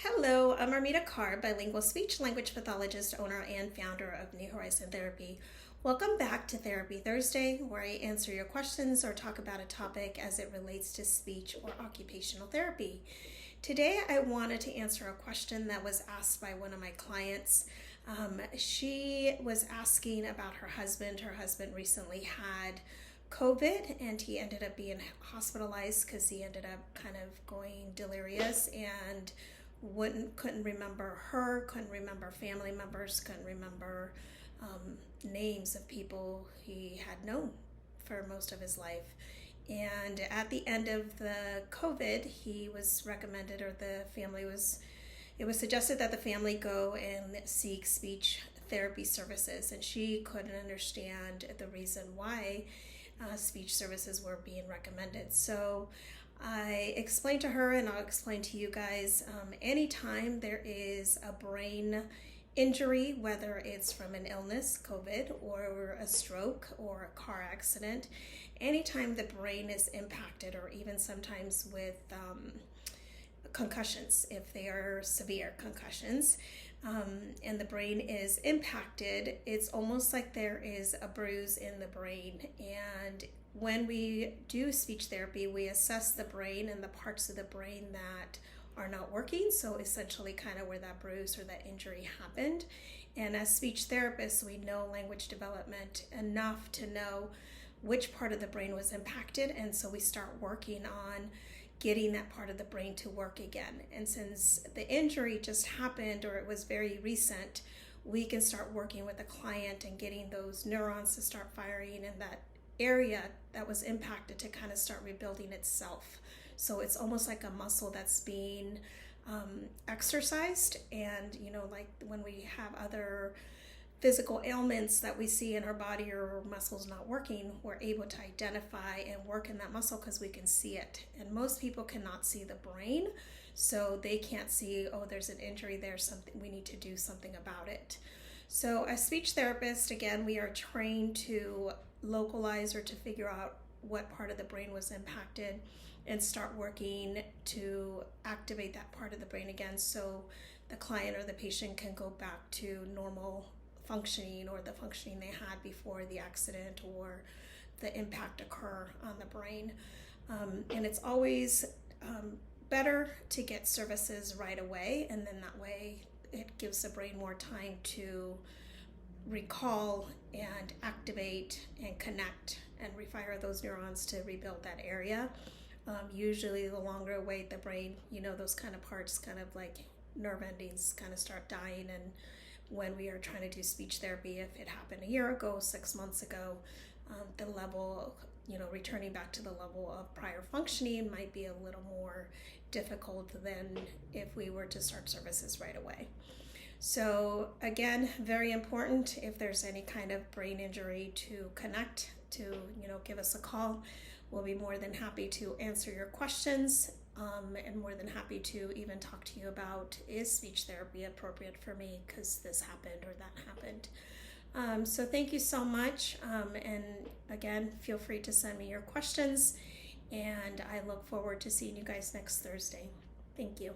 Hello, I'm Armida Carr, bilingual speech language pathologist, owner, and founder of New Horizon Therapy. Welcome back to Therapy Thursday, where I answer your questions or talk about a topic as it relates to speech or occupational therapy. Today, I wanted to answer a question that was asked by one of my clients. She was asking about her husband. Her husband recently had COVID and he ended up being hospitalized because he ended up kind of going delirious and couldn't remember her, couldn't remember family members, couldn't remember names of people he had known for most of his life. And at the end of the COVID, he was recommended, or it was suggested that the family go and seek speech therapy services. And she couldn't understand the reason why speech services were being recommended. So I explained to her, and I'll explain to you guys, anytime there is a brain injury, whether it's from an illness, COVID, or a stroke or a car accident, anytime the brain is impacted, or even sometimes with concussions, if they are severe concussions, and the brain is impacted, it's almost like there is a bruise in the brain. And when we do speech therapy, we assess the brain and the parts of the brain that are not working. So essentially kind of where that bruise or that injury happened. And as speech therapists, we know language development enough to know which part of the brain was impacted. And so we start working on getting that part of the brain to work again. And since the injury just happened, or it was very recent, we can start working with the client and getting those neurons to start firing in that area that was impacted to kind of start rebuilding itself. So it's almost like a muscle that's being exercised. And like when we have other physical ailments that we see in our body, or muscles not working, we're able to identify and work in that muscle because we can see it. And most people cannot see the brain, so they can't see, oh, there's an injury there, something we need to do something about it. So as speech therapists, again, we are trained to localize or to figure out what part of the brain was impacted and start working to activate that part of the brain again, so the client or the patient can go back to normal functioning, or the functioning they had before the accident or the impact occur on the brain. And it's always better to get services right away, and then that way it gives the brain more time to recall and activate and connect and refire those neurons to rebuild that area. Usually the longer wait, the brain, those kind of parts, kind of like nerve endings, kind of start dying. And when we are trying to do speech therapy, if it happened a year ago, 6 months ago, the level, returning back to the level of prior functioning might be a little more difficult than if we were to start services right away. So again, very important, if there's any kind of brain injury, to connect, to give us a call. We'll be more than happy to answer your questions, and more than happy to even talk to you about, is speech therapy appropriate for me because this happened or that happened. So thank you so much, and again, feel free to send me your questions, and I look forward to seeing you guys next Thursday. Thank you.